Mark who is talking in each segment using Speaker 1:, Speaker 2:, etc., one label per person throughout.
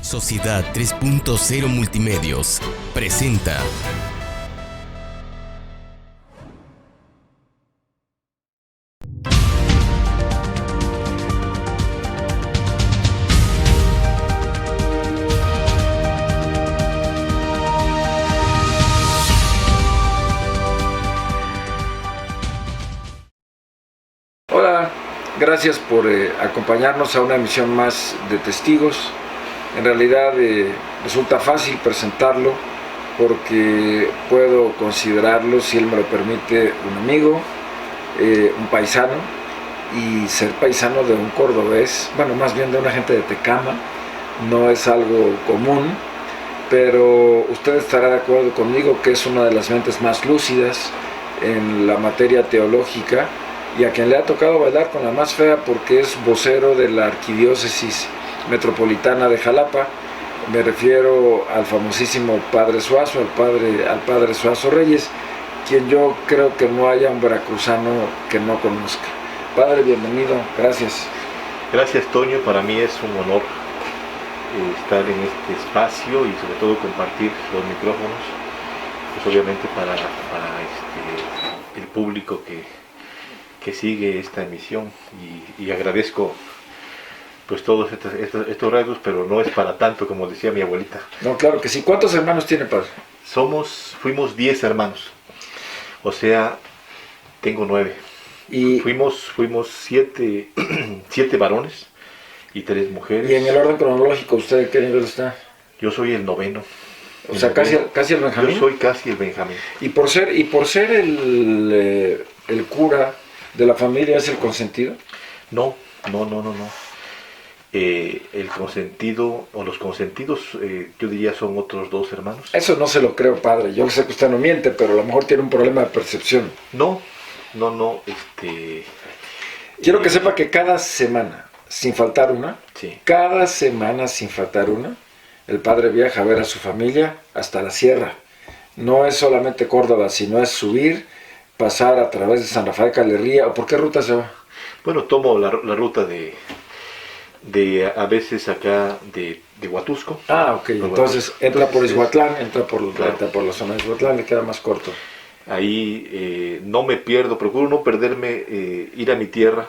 Speaker 1: Sociedad 3.0 Multimedios presenta.
Speaker 2: Hola, gracias por acompañarnos a una emisión más de Testigos. En realidad resulta fácil presentarlo porque puedo considerarlo, si él me lo permite, un amigo, un paisano, y ser paisano de un cordobés, bueno, más bien de una gente de Tecama, no es algo común, pero usted estará de acuerdo conmigo que es una de las mentes más lúcidas en la materia teológica, y a quien le ha tocado bailar con la más fea porque es vocero de la Arquidiócesis Metropolitana de Jalapa. Me refiero al famosísimo Padre Suazo, al padre Suazo Reyes, quien yo creo que no haya un veracruzano que no conozca. Padre, bienvenido, gracias.
Speaker 3: Gracias, Toño, para mí es un honor estar en este espacio y sobre todo compartir los micrófonos, pues obviamente para el público que sigue esta emisión, y agradezco pues todos estos rasgos, pero no es para tanto, como decía mi abuelita.
Speaker 2: No, claro que sí. ¿Cuántos hermanos tiene, padre?
Speaker 3: Fuimos 10 hermanos, o sea, tengo 9.
Speaker 2: Y
Speaker 3: Fuimos 7 varones y 3 mujeres.
Speaker 2: Y en el orden cronológico, ¿usted en qué nivel está?
Speaker 3: Yo soy el noveno.
Speaker 2: O sea, casi el Benjamín.
Speaker 3: Yo soy casi el Benjamín.
Speaker 2: Y por ser el cura de la familia, ¿es el consentido?
Speaker 3: No. El consentido, o los consentidos, yo diría son otros 2 hermanos.
Speaker 2: Eso no se lo creo, padre. Yo sé que usted no miente, pero a lo mejor tiene un problema de percepción.
Speaker 3: No.
Speaker 2: Quiero que sepa que cada semana, sin faltar una,
Speaker 3: Sí.
Speaker 2: cada semana, sin faltar una, el padre viaja a ver a su familia hasta la sierra. No es solamente Córdoba, sino es subir, pasar a través de San Rafael Calerría. ¿O por qué ruta se va?
Speaker 3: Bueno, tomo la ruta de a veces acá de Huatusco.
Speaker 2: Ah, ok. Entonces entra por Izhuatlán, entra por la zona de Izhuatlán, le queda más corto.
Speaker 3: Ahí no me pierdo, procuro no perderme, ir a mi tierra,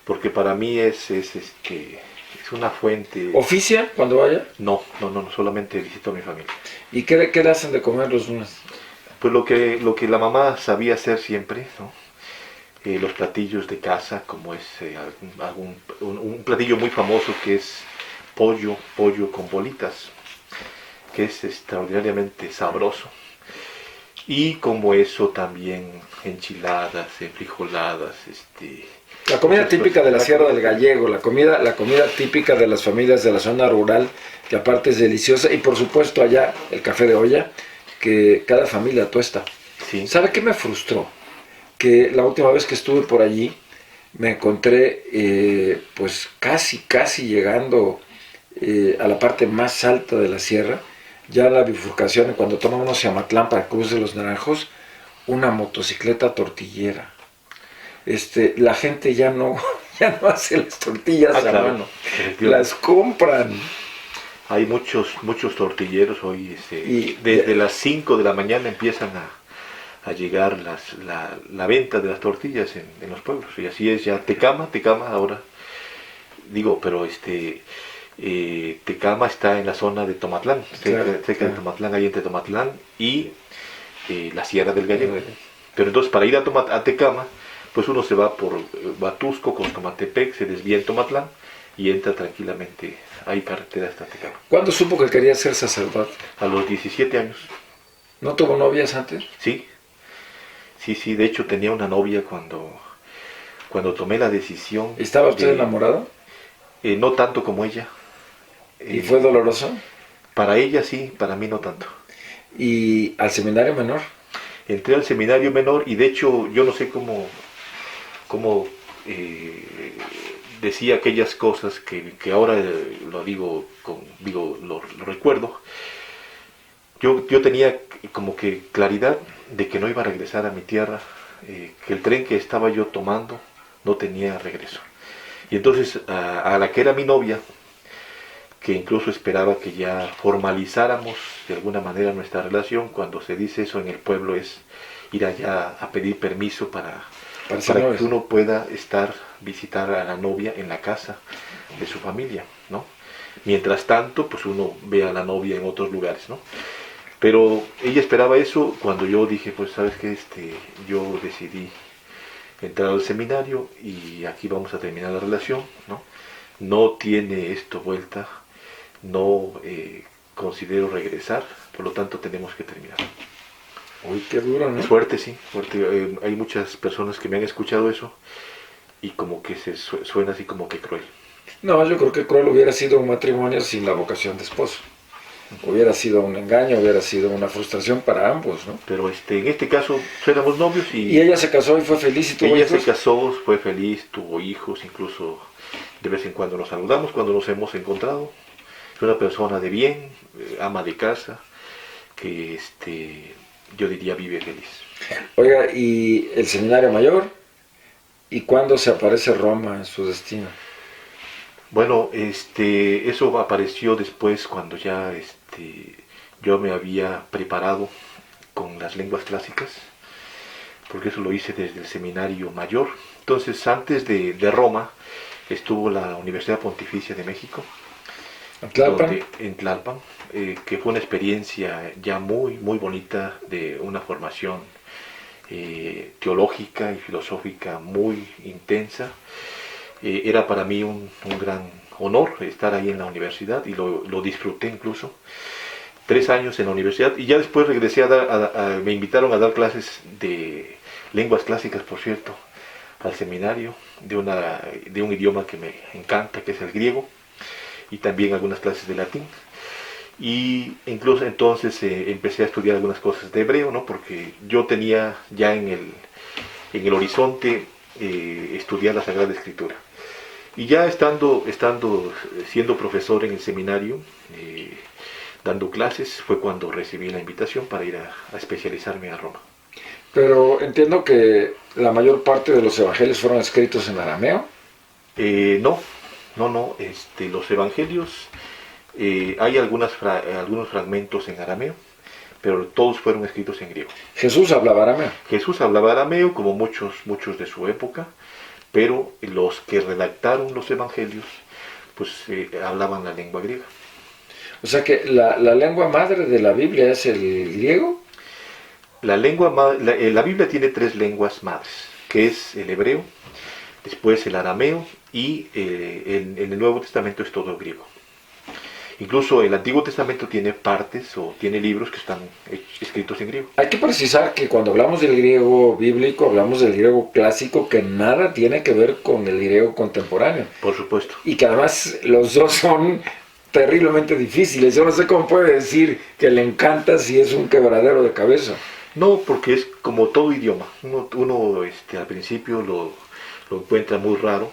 Speaker 3: porque para mí es una fuente.
Speaker 2: ¿Oficia cuando vaya?
Speaker 3: No, solamente visito a mi familia.
Speaker 2: ¿Y qué le hacen de comer los lunes?
Speaker 3: Pues lo que la mamá sabía hacer siempre, ¿no? Los platillos de casa, como es un platillo muy famoso que es pollo con bolitas, que es extraordinariamente sabroso. Y como eso también enchiladas, frijoladas,
Speaker 2: La comida típica de la Sierra del Gallego, la comida típica de las familias de la zona rural, que aparte es deliciosa, y por supuesto allá el café de olla, que cada familia tuesta.
Speaker 3: Sí.
Speaker 2: ¿Sabe qué me frustró? Que la última vez que estuve por allí me encontré pues casi llegando a la parte más alta de la sierra, ya la bifurcación, cuando toma uno hacia Amatlán para Cruz de los Naranjos, una motocicleta tortillera. La gente ya no hace las tortillas a
Speaker 3: claro,
Speaker 2: mano, las compran.
Speaker 3: Hay muchos tortilleros hoy, desde las 5 de la mañana empiezan a llegar la venta de las tortillas en los pueblos, y así es ya. Tecama ahora, digo, pero Tecama está en la zona de Tomatlán, cerca de Tomatlán, ahí entre Tomatlán y la Sierra del Gallego. Pero entonces para ir a Tecama, pues uno se va por Huatusco, Coscomatepec, se desvía en Tomatlán y entra tranquilamente, hay carretera hasta Tecama.
Speaker 2: ¿Cuándo supo que quería ser sacerdote?
Speaker 3: A los 17 años.
Speaker 2: ¿No tuvo novias antes?
Speaker 3: Sí, de hecho tenía una novia cuando tomé la decisión.
Speaker 2: ¿Estaba usted enamorado?
Speaker 3: No tanto como ella.
Speaker 2: ¿Y fue doloroso?
Speaker 3: Para ella sí, para mí no tanto.
Speaker 2: ¿Y al seminario menor?
Speaker 3: Entré al seminario menor, y de hecho yo no sé cómo decía aquellas cosas que ahora lo recuerdo. Yo tenía como que claridad de que no iba a regresar a mi tierra, que el tren que estaba yo tomando no tenía regreso. Y entonces a la que era mi novia, que incluso esperaba que ya formalizáramos de alguna manera nuestra relación. Cuando se dice eso en el pueblo es ir allá a pedir permiso para que uno pueda visitar a la novia en la casa de su familia, ¿no? Mientras tanto, pues uno ve a la novia en otros lugares, ¿no? Pero ella esperaba eso. Cuando yo dije, pues sabes que yo decidí entrar al seminario y aquí vamos a terminar la relación, ¿no? No tiene esto vuelta, no considero regresar, por lo tanto tenemos que terminar.
Speaker 2: Uy, qué duro, ¿no?
Speaker 3: Es fuerte, sí, fuerte. Hay muchas personas que me han escuchado eso y como que suena así como que cruel.
Speaker 2: No, yo creo que cruel hubiera sido un matrimonio sin la vocación de esposo. Hubiera sido un engaño, hubiera sido una frustración para ambos, ¿no?
Speaker 3: Pero en este caso éramos novios
Speaker 2: y ella se casó y fue feliz y tuvo hijos.
Speaker 3: Ella se casó, fue feliz, tuvo hijos, incluso de vez en cuando nos saludamos cuando nos hemos encontrado. Es una persona de bien, ama de casa, que yo diría vive feliz.
Speaker 2: Oiga, ¿y el seminario mayor? ¿Y cuándo se aparece Roma en su destino?
Speaker 3: Bueno, eso apareció después cuando ya yo me había preparado con las lenguas clásicas, porque eso lo hice desde el seminario mayor. Entonces, antes de Roma, estuvo la Universidad Pontificia de México, en Tlalpan, que fue una experiencia ya muy, muy bonita, de una formación teológica y filosófica muy intensa. Era para mí un gran honor estar ahí en la universidad y lo disfruté incluso. 3 años en la universidad y ya después regresé me invitaron a dar clases de lenguas clásicas, por cierto, al seminario, de un idioma que me encanta, que es el griego, y también algunas clases de latín. Y incluso entonces empecé a estudiar algunas cosas de hebreo, ¿no? Porque yo tenía ya en el horizonte estudiar la Sagrada Escritura. Y ya siendo profesor en el seminario, dando clases, fue cuando recibí la invitación para ir a especializarme a Roma.
Speaker 2: Pero entiendo que la mayor parte de los evangelios fueron escritos en arameo.
Speaker 3: No. Los evangelios, hay algunos fragmentos en arameo, pero todos fueron escritos en griego.
Speaker 2: ¿Jesús hablaba arameo?
Speaker 3: Jesús hablaba arameo, como muchos de su época, pero los que redactaron los evangelios, pues hablaban la lengua griega.
Speaker 2: O sea que la lengua madre de la Biblia es el griego.
Speaker 3: La Biblia tiene 3 lenguas madres, que es el hebreo, después el arameo y en el Nuevo Testamento es todo griego. Incluso el Antiguo Testamento tiene partes o tiene libros que están escritos en griego.
Speaker 2: Hay que precisar que cuando hablamos del griego bíblico, hablamos del griego clásico, que nada tiene que ver con el griego contemporáneo.
Speaker 3: Por supuesto.
Speaker 2: Y que además los dos son terriblemente difíciles. Yo no sé cómo puede decir que le encanta si es un quebradero de cabeza.
Speaker 3: No, porque es como todo idioma. Uno al principio lo encuentra muy raro,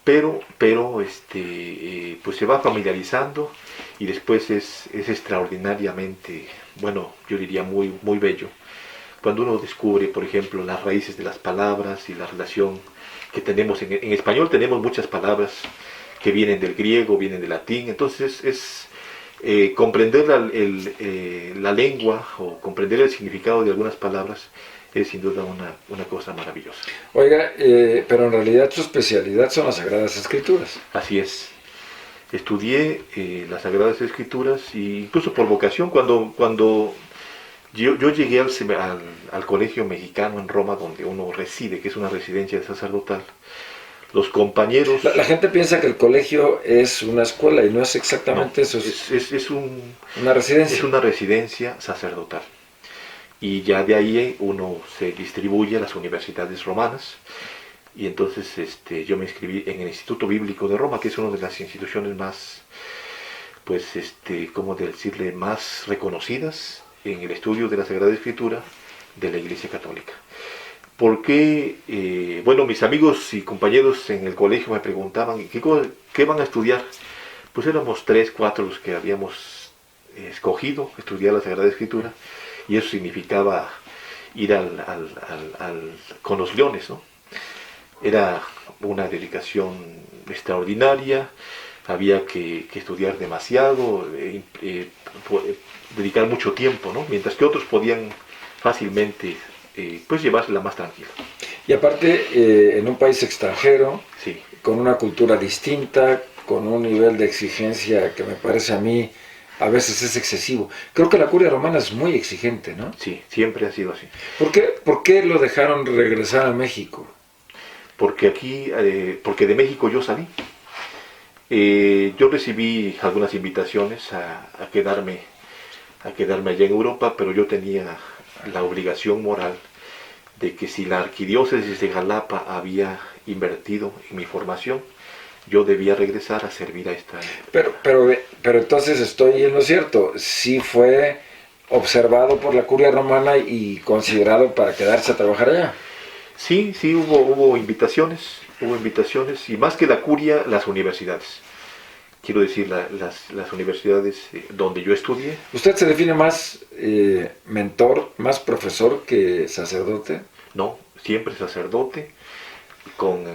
Speaker 3: pero pues se va familiarizando y después es extraordinariamente, bueno, yo diría muy, muy bello. Cuando uno descubre, por ejemplo, las raíces de las palabras y la relación que tenemos en español, tenemos muchas palabras que vienen del griego, vienen del latín, entonces es comprender la lengua o comprender el significado de algunas palabras es sin duda una cosa maravillosa.
Speaker 2: Oiga, pero en realidad su especialidad son las Sagradas Escrituras.
Speaker 3: Así es. Estudié las Sagradas Escrituras e incluso por vocación, cuando yo llegué al colegio mexicano en Roma, donde uno reside, que es una residencia sacerdotal, los compañeros...
Speaker 2: La gente piensa que el colegio es una escuela y no es exactamente eso. Una residencia.
Speaker 3: Es una residencia sacerdotal. Y ya de ahí uno se distribuye a las universidades romanas. Y entonces yo me inscribí en el Instituto Bíblico de Roma, que es una de las instituciones más, pues, ¿cómo decirle?, más reconocidas en el estudio de la Sagrada Escritura de la Iglesia Católica. Porque, bueno, mis amigos y compañeros en el colegio me preguntaban, ¿qué van a estudiar? Pues éramos 3, 4 los que habíamos escogido estudiar la Sagrada Escritura, y eso significaba ir con los leones, ¿no? Era una dedicación extraordinaria, había que estudiar demasiado, dedicar mucho tiempo, ¿no? Mientras que otros podían fácilmente pues llevársela más tranquila.
Speaker 2: Y aparte, en un país extranjero,
Speaker 3: Sí,
Speaker 2: con una cultura distinta, con un nivel de exigencia que me parece a mí a veces es excesivo. Creo que la curia romana es muy exigente, ¿no?
Speaker 3: sí, siempre ha sido así.
Speaker 2: ¿Por qué lo dejaron regresar a México?
Speaker 3: Porque aquí, porque de México yo salí. Yo recibí algunas invitaciones a quedarme allá en Europa, pero yo tenía la obligación moral de que si la arquidiócesis de Jalapa había invertido en mi formación, yo debía regresar a servir a esta...
Speaker 2: Pero entonces estoy en lo cierto, sí fue observado por la curia romana y considerado para quedarse a trabajar allá.
Speaker 3: Sí, sí, hubo invitaciones, y más que la curia, las universidades. Quiero decir, las universidades donde yo estudié.
Speaker 2: ¿Usted se define más mentor, más profesor que sacerdote?
Speaker 3: No, siempre sacerdote, con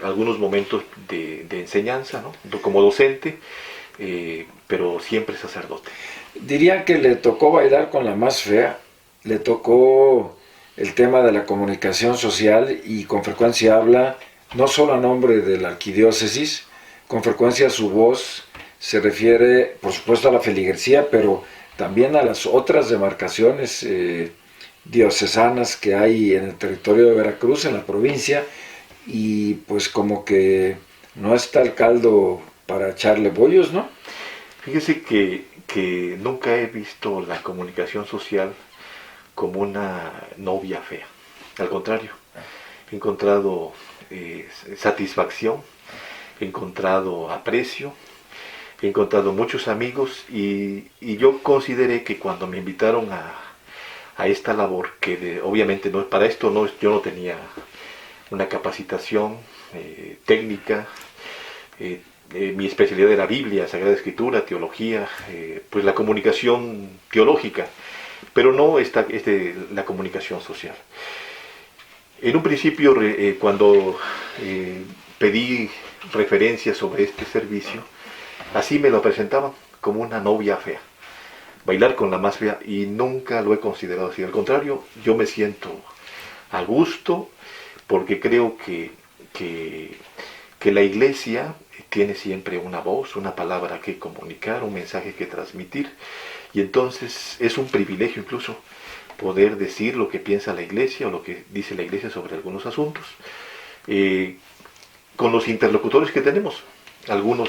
Speaker 3: algunos momentos de enseñanza, ¿no? Como docente, pero siempre sacerdote.
Speaker 2: Diría que le tocó bailar con la más fea, le tocó el tema de la comunicación social y con frecuencia habla no solo a nombre de la arquidiócesis, con frecuencia su voz se refiere por supuesto a la feligresía, pero también a las otras demarcaciones diocesanas que hay en el territorio de Veracruz, en la provincia, y pues como que no está el caldo para echarle bollos, ¿no?
Speaker 3: Fíjese que nunca he visto la comunicación social como una novia fea. Al contrario, he encontrado satisfacción, he encontrado aprecio, he encontrado muchos amigos y yo consideré que cuando me invitaron a esta labor, que obviamente no, para esto no, yo no tenía una capacitación técnica, mi especialidad era Biblia, Sagrada Escritura, teología, pues la comunicación teológica, pero no la comunicación social. En un principio, cuando pedí referencias sobre este servicio, así me lo presentaban, como una novia fea, bailar con la más fea, y nunca lo he considerado así. Al contrario, yo me siento a gusto, porque creo que la iglesia tiene siempre una voz, una palabra que comunicar, un mensaje que transmitir, y entonces es un privilegio incluso poder decir lo que piensa la iglesia o lo que dice la iglesia sobre algunos asuntos, con los interlocutores que tenemos, algunos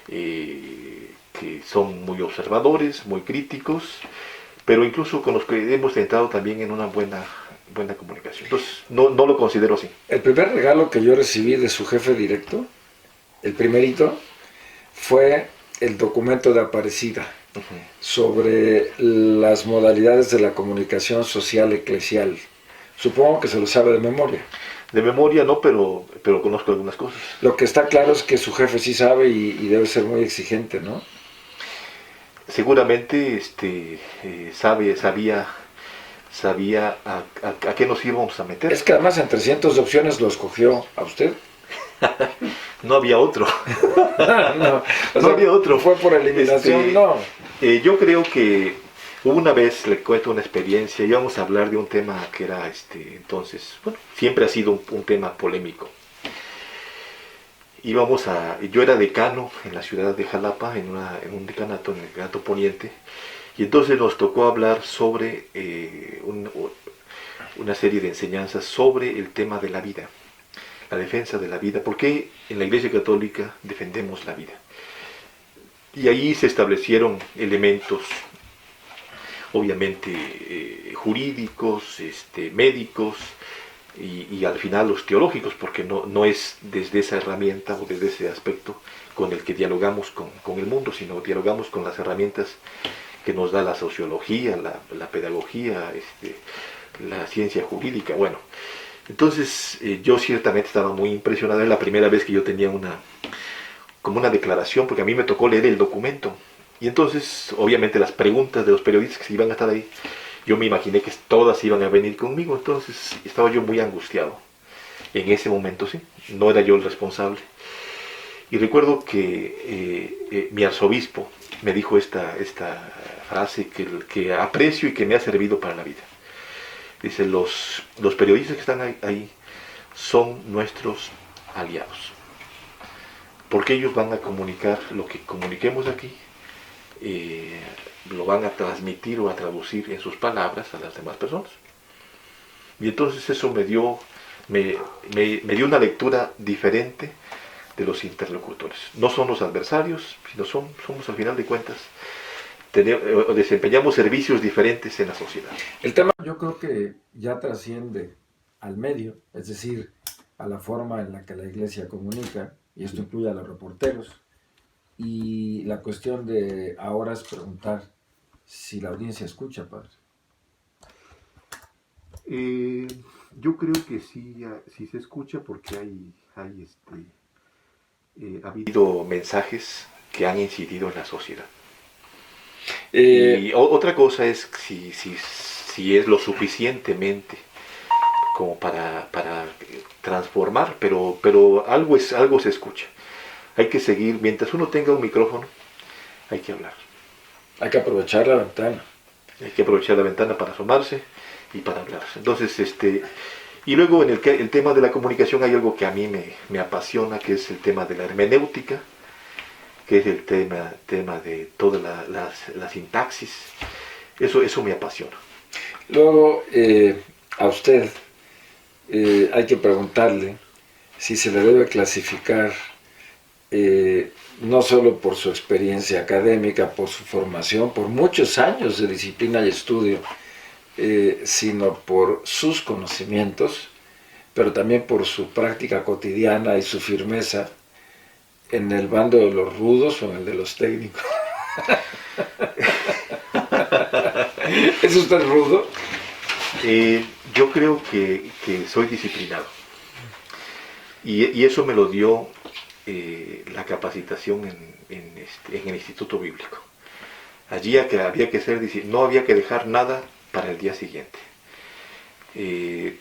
Speaker 3: que son muy observadores, muy críticos, pero incluso con los que hemos entrado también en una buena comunicación. Entonces no lo considero así.
Speaker 2: El primer regalo que yo recibí de su jefe directo, el primerito, fue el documento de Aparecida sobre las modalidades de la comunicación social eclesial. Supongo que se lo sabe de memoria.
Speaker 3: De memoria no, pero conozco algunas cosas.
Speaker 2: Lo que está claro es que su jefe sí sabe y debe ser muy exigente, ¿no?
Speaker 3: Seguramente sabía a qué nos íbamos a meter.
Speaker 2: Es que además entre cientos de opciones lo escogió a usted.
Speaker 3: No había otro.
Speaker 2: No
Speaker 3: Había otro.
Speaker 2: Fue por eliminación, no.
Speaker 3: Yo creo que una vez, le cuento una experiencia, íbamos a hablar de un tema que era, entonces, bueno, siempre ha sido un tema polémico. Yo era decano en la ciudad de Jalapa, en un decanato, en el decanato poniente, y entonces nos tocó hablar sobre una serie de enseñanzas sobre el tema de la vida, la defensa de la vida, porque en la Iglesia Católica defendemos la vida. Y ahí se establecieron elementos, obviamente jurídicos, médicos, y al final los teológicos, porque no es desde esa herramienta o desde ese aspecto con el que dialogamos con el mundo, sino dialogamos con las herramientas que nos da la sociología, la pedagogía, la ciencia jurídica. Bueno, entonces yo ciertamente estaba muy impresionado. Era la primera vez que yo tenía como una declaración, porque a mí me tocó leer el documento. Y entonces, obviamente, las preguntas de los periodistas que iban a estar ahí, yo me imaginé que todas iban a venir conmigo, entonces estaba yo muy angustiado. En ese momento sí, no era yo el responsable. Y recuerdo que mi arzobispo me dijo esta frase que aprecio y que me ha servido para la vida. Dice, los periodistas que están ahí son nuestros aliados, porque ellos van a comunicar lo que comuniquemos aquí, lo van a transmitir o a traducir en sus palabras a las demás personas. Y entonces eso me dio una lectura diferente de los interlocutores. No son los adversarios, sino somos al final de cuentas, desempeñamos servicios diferentes en la sociedad.
Speaker 2: El tema yo creo que ya trasciende al medio, es decir, a la forma en la que la iglesia comunica, y esto incluye a los reporteros, y la cuestión de ahora es preguntar si la audiencia escucha, padre.
Speaker 3: Yo creo que sí se escucha, porque ha habido mensajes que han incidido en la sociedad. Y otra cosa es si es lo suficientemente como para transformar, pero algo se escucha. Hay que seguir, mientras uno tenga un micrófono, hay que hablar.
Speaker 2: Hay que aprovechar la ventana.
Speaker 3: Hay que aprovechar la ventana para asomarse y para hablar. Entonces, y luego en el tema de la comunicación hay algo que a mí me apasiona, que es el tema de la hermenéutica, que es el tema de toda la sintaxis. Eso me apasiona.
Speaker 2: Luego, a usted hay que preguntarle si se le debe clasificar, no solo por su experiencia académica, por su formación, por muchos años de disciplina y estudio, sino por sus conocimientos, pero también por su práctica cotidiana y su firmeza en el bando de los rudos o en el de los técnicos. ¿Es usted rudo?
Speaker 3: Yo creo que soy disciplinado. Y eso me lo dio la capacitación en el Instituto Bíblico. Allí había que ser disciplinado, no había que dejar nada para el día siguiente.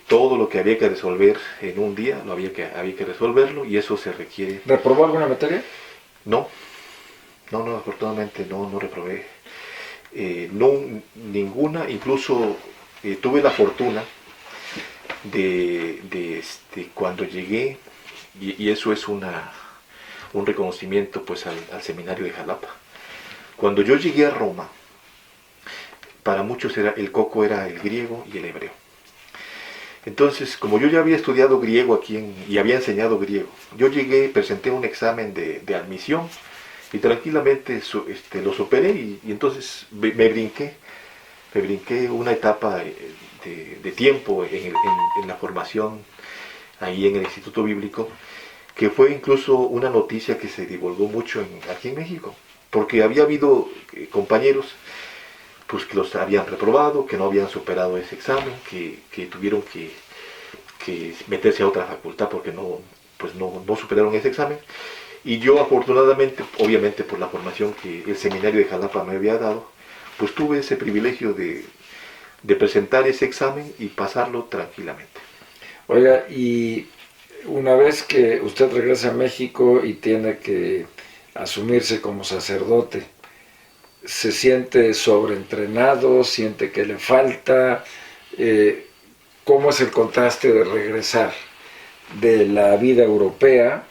Speaker 3: Todo lo que había que resolver en un día, había que resolverlo, y eso se requiere.
Speaker 2: ¿Reprobó alguna materia?
Speaker 3: No, afortunadamente no reprobé. No, ninguna. Incluso tuve la fortuna de cuando llegué, y eso es un reconocimiento pues al seminario de Jalapa. Cuando yo llegué a Roma, para muchos el coco era el griego y el hebreo. Entonces, como yo ya había estudiado griego aquí y había enseñado griego, yo llegué, presenté un examen de admisión y tranquilamente lo superé, y entonces me brinqué una etapa de tiempo en la formación ahí en el Instituto Bíblico, que fue incluso una noticia que se divulgó mucho aquí en México, porque había habido compañeros pues que los habían reprobado, que no habían superado ese examen, que tuvieron que meterse a otra facultad porque no superaron ese examen. Y yo, afortunadamente, obviamente por la formación que el seminario de Jalapa me había dado, pues tuve ese privilegio de presentar ese examen y pasarlo tranquilamente.
Speaker 2: Oiga, y una vez que usted regresa a México y tiene que asumirse como sacerdote, ¿se siente sobreentrenado? ¿Siente que le falta? ¿Cómo es el contraste de regresar de la vida europea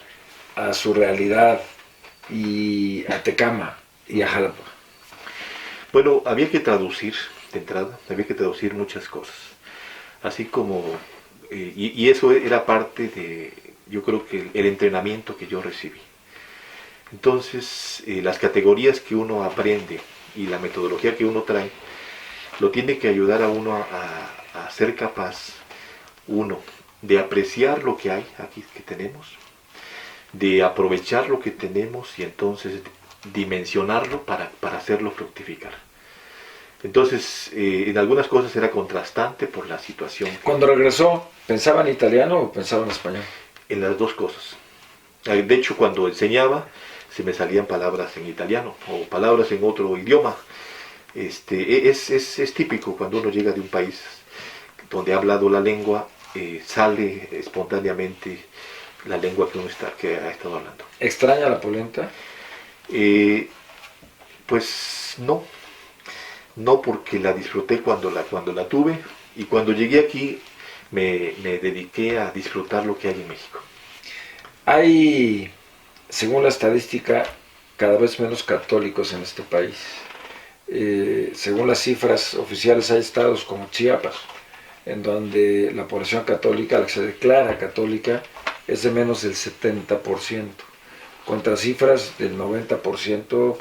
Speaker 2: a su realidad y a Tecama y a Jalapa?
Speaker 3: Bueno, había que traducir de entrada, había que traducir muchas cosas. Así como, y eso era parte de, yo creo que el entrenamiento que yo recibí. Entonces, las categorías que uno aprende y la metodología que uno trae, lo tiene que ayudar a uno a ser capaz, uno, de apreciar lo que hay aquí que tenemos, de aprovechar lo que tenemos y entonces dimensionarlo para hacerlo fructificar. Entonces, en algunas cosas era contrastante por la situación.
Speaker 2: Cuando regresó, ¿pensaba en italiano o pensaba en español?
Speaker 3: En las dos cosas. De hecho, cuando enseñaba, se me salían palabras en italiano o palabras en otro idioma. Es típico cuando uno llega de un país donde ha hablado la lengua sale espontáneamente la lengua que ha estado hablando.
Speaker 2: ¿Extraña la polenta?
Speaker 3: Pues no porque la disfruté cuando la tuve, y cuando llegué aquí me dediqué a disfrutar lo que hay en México.
Speaker 2: Hay, según la estadística, cada vez menos católicos en este país. Según las cifras oficiales, hay estados como Chiapas, en donde la población católica, la que se declara católica, es de menos del 70%, contra cifras del 90%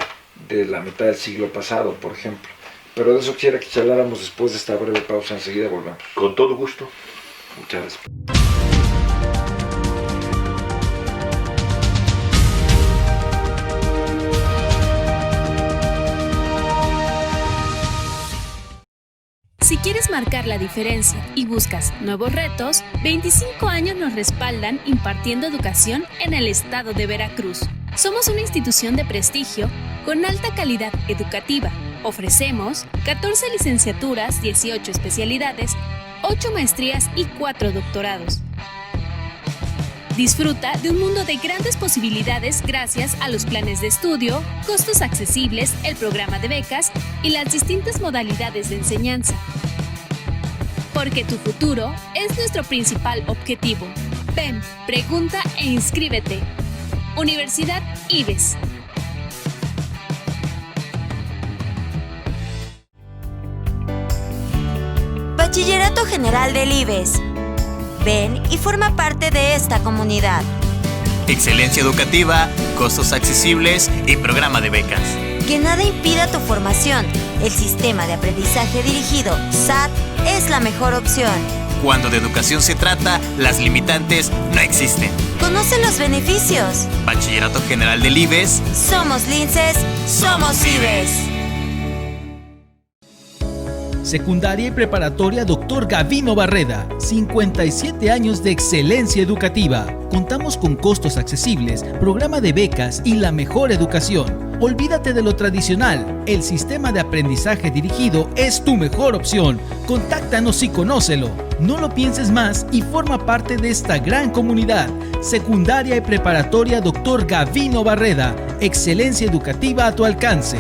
Speaker 2: de la mitad del siglo pasado, por ejemplo. Pero de eso quisiera que charláramos después de esta breve pausa. Enseguida volvemos.
Speaker 3: Con todo gusto.
Speaker 2: Muchas gracias.
Speaker 4: Si quieres marcar la diferencia y buscas nuevos retos, 25 años nos respaldan impartiendo educación en el estado de Veracruz. Somos una institución de prestigio con alta calidad educativa. Ofrecemos 14 licenciaturas, 18 especialidades, 8 maestrías y 4 doctorados. Disfruta de un mundo de grandes posibilidades gracias a los planes de estudio, costos accesibles, el programa de becas y las distintas modalidades de enseñanza. Porque tu futuro es nuestro principal objetivo. Ven, pregunta e inscríbete. Universidad IBES.
Speaker 5: Bachillerato General del IBES. Ven y forma parte de esta comunidad.
Speaker 6: Excelencia educativa, costos accesibles y programa de becas.
Speaker 5: Que nada impida tu formación. El sistema de aprendizaje dirigido, SAT, es la mejor opción.
Speaker 6: Cuando de educación se trata, las limitantes no existen.
Speaker 5: Conoce los beneficios.
Speaker 6: Bachillerato General del IBES.
Speaker 5: Somos linces, somos IBES.
Speaker 7: Secundaria y preparatoria Dr. Gavino Barreda, 57 años de excelencia educativa. Contamos con costos accesibles, programa de becas y la mejor educación. Olvídate de lo tradicional, el sistema de aprendizaje dirigido es tu mejor opción. Contáctanos y conócelo. No lo pienses más y forma parte de esta gran comunidad. Secundaria y preparatoria Dr. Gavino Barreda, excelencia educativa a tu alcance.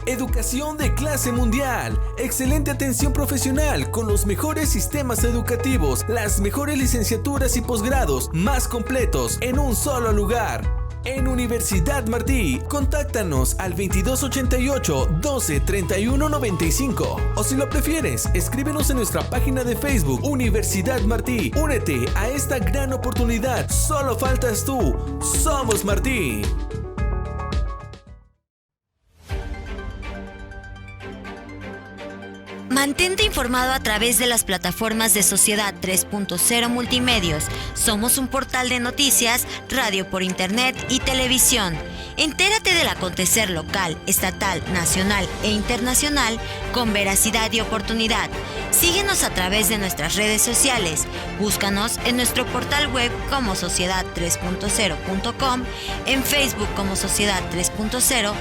Speaker 8: Educación de clase mundial, excelente atención profesional con los mejores sistemas educativos, las mejores licenciaturas y posgrados más completos en un solo lugar. En Universidad Martí, contáctanos al 2288 12 31 95 o si lo prefieres, escríbenos en nuestra página de Facebook Universidad Martí. Únete a esta gran oportunidad, solo faltas tú. Somos Martí.
Speaker 5: Mantente informado a través de las plataformas de Sociedad 3.0 Multimedios. Somos un portal de noticias, radio por internet y televisión. Entérate del acontecer local, estatal, nacional e internacional con veracidad y oportunidad. Síguenos a través de nuestras redes sociales. Búscanos en nuestro portal web como sociedad3.0.com, en Facebook como Sociedad 3.0,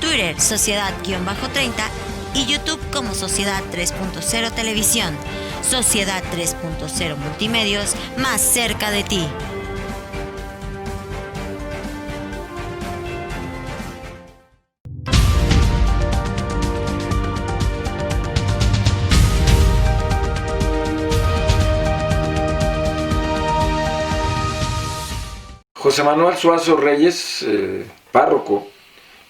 Speaker 5: Twitter Sociedad-30 y YouTube como Sociedad 3.0 Televisión. Sociedad 3.0 Multimedios, más cerca de ti.
Speaker 2: José Manuel Suazo Reyes, párroco,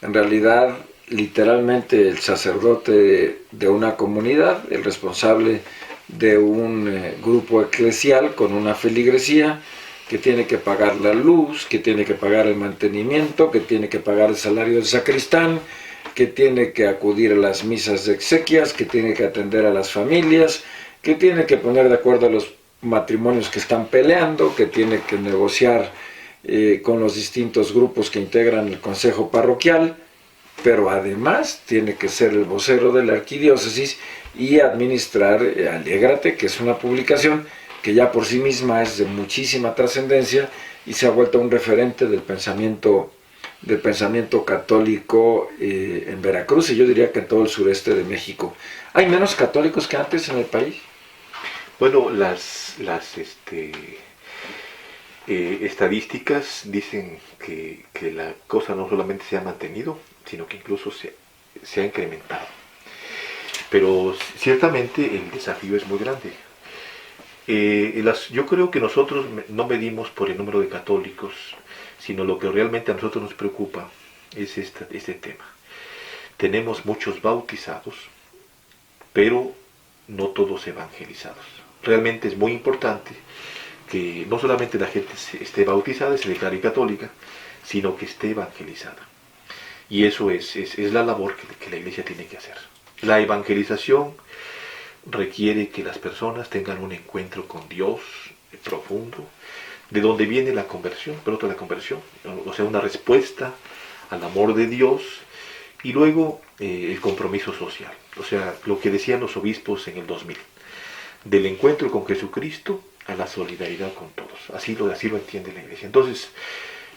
Speaker 2: en realidad literalmente el sacerdote de una comunidad, el responsable de un grupo eclesial con una feligresía que tiene que pagar la luz, que tiene que pagar el mantenimiento, que tiene que pagar el salario del sacristán, que tiene que acudir a las misas de exequias, que tiene que atender a las familias, que tiene que poner de acuerdo a los matrimonios que están peleando, que tiene que negociar con los distintos grupos que integran el consejo parroquial, pero además tiene que ser el vocero de la arquidiócesis y administrar Alégrate, que es una publicación que ya por sí misma es de muchísima trascendencia y se ha vuelto un referente del pensamiento de pensamiento católico en Veracruz, y yo diría que en todo el sureste de México. ¿Hay menos católicos que antes en el país?
Speaker 3: Bueno, las estadísticas dicen que la cosa no solamente se ha mantenido, sino que incluso se ha incrementado. Pero ciertamente el desafío es muy grande. Yo creo que nosotros no medimos por el número de católicos, sino lo que realmente a nosotros nos preocupa es este tema. Tenemos muchos bautizados, pero no todos evangelizados. Realmente es muy importante que no solamente la gente esté bautizada y se declare católica, sino que esté evangelizada. Y eso es la labor que la Iglesia tiene que hacer. La evangelización requiere que las personas tengan un encuentro con Dios profundo, de donde viene la conversión, la conversión, o sea, una respuesta al amor de Dios, y luego el compromiso social, o sea, lo que decían los obispos en el 2000, del encuentro con Jesucristo a la solidaridad con todos. Así lo entiende la Iglesia. Entonces,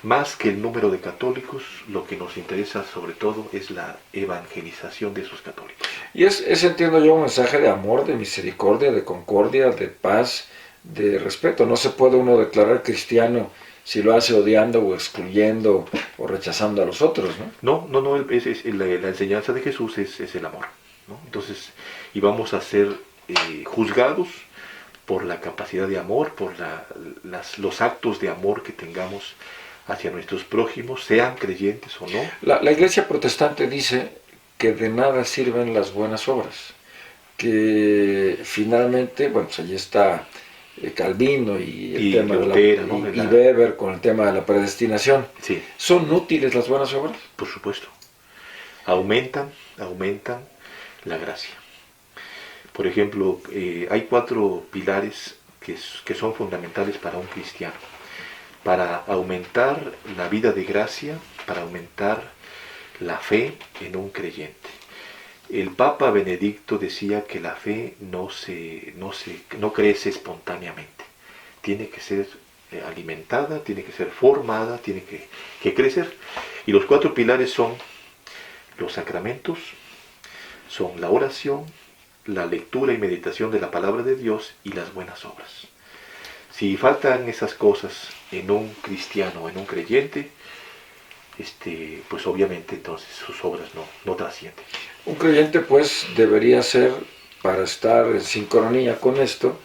Speaker 3: más que el número de católicos, lo que nos interesa sobre todo es la evangelización de esos católicos.
Speaker 2: Y es entiendo yo, un mensaje de amor, de misericordia, de concordia, de paz, de respeto. No se puede uno declarar cristiano si lo hace odiando o excluyendo o rechazando a los otros, ¿no?
Speaker 3: No, la enseñanza de Jesús es el amor, ¿no? Entonces, y vamos a ser juzgados por la capacidad de amor, por los actos de amor que tengamos hacia nuestros prójimos, sean creyentes o no.
Speaker 2: La Iglesia protestante dice que de nada sirven las buenas obras, que finalmente, bueno, pues allí está Calvino y el tema
Speaker 3: Lutero,
Speaker 2: de y Weber con el tema de la predestinación.
Speaker 3: Sí.
Speaker 2: ¿Son útiles las buenas obras?
Speaker 3: Por supuesto. Aumentan la gracia. Por ejemplo, hay 4 pilares que son fundamentales para un cristiano. Para aumentar la vida de gracia, para aumentar la fe en un creyente. El Papa Benedicto decía que la fe no crece espontáneamente. Tiene que ser alimentada, tiene que ser formada, tiene que crecer. Y los 4 pilares son los sacramentos, son la oración, la lectura y meditación de la palabra de Dios y las buenas obras. Si faltan esas cosas en un cristiano, en un creyente, pues obviamente entonces sus obras no trascienden.
Speaker 2: Un creyente pues debería ser, para estar en sincronía con esto,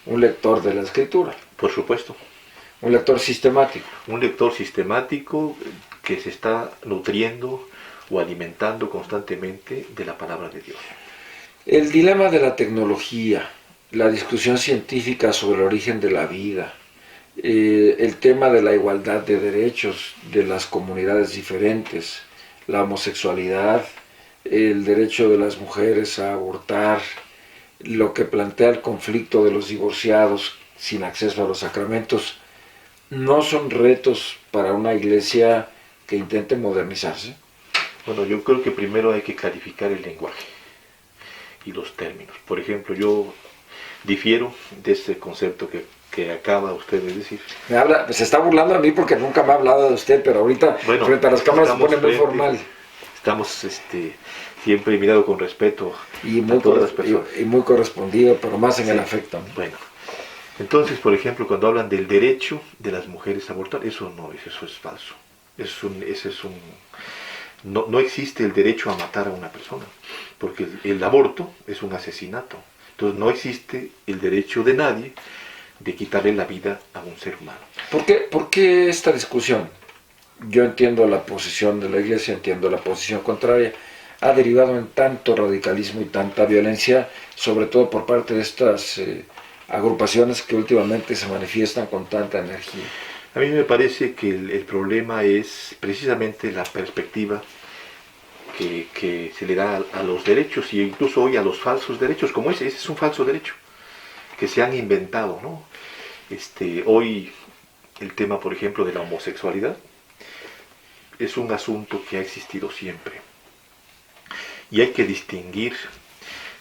Speaker 2: un lector de la Escritura.
Speaker 3: Por supuesto.
Speaker 2: Un lector sistemático.
Speaker 3: Un lector sistemático que se está nutriendo o alimentando constantemente de la palabra de Dios.
Speaker 2: El dilema de la tecnología, la discusión científica sobre el origen de la vida, el tema de la igualdad de derechos de las comunidades diferentes, la homosexualidad, el derecho de las mujeres a abortar, lo que plantea el conflicto de los divorciados sin acceso a los sacramentos, ¿no son retos para una iglesia que intente modernizarse?
Speaker 3: Bueno, yo creo que primero hay que clarificar el lenguaje y los términos. Por ejemplo, yo difiero de este concepto que acaba usted de decir.
Speaker 2: Se está burlando de mí porque nunca me ha hablado de usted, pero ahorita frente a las cámaras se pone muy formal.
Speaker 3: Estamos siempre mirado con respeto
Speaker 2: y
Speaker 3: a todas las personas.
Speaker 2: Y muy correspondido, pero más en el afecto, ¿no?
Speaker 3: Bueno, entonces, por ejemplo, cuando hablan del derecho de las mujeres a abortar, eso es falso. No existe el derecho a matar a una persona, porque el aborto es un asesinato. Entonces no existe el derecho de nadie de quitarle la vida a un ser humano.
Speaker 2: ¿Por qué esta discusión? Yo entiendo la posición de la Iglesia, entiendo la posición contraria, ha derivado en tanto radicalismo y tanta violencia, sobre todo por parte de estas agrupaciones que últimamente se manifiestan con tanta energía.
Speaker 3: A mí me parece que el problema es precisamente la perspectiva que se le da a los derechos y incluso hoy a los falsos derechos, como ese es un falso derecho que se han inventado, ¿no? Hoy el tema, por ejemplo, de la homosexualidad es un asunto que ha existido siempre y hay que distinguir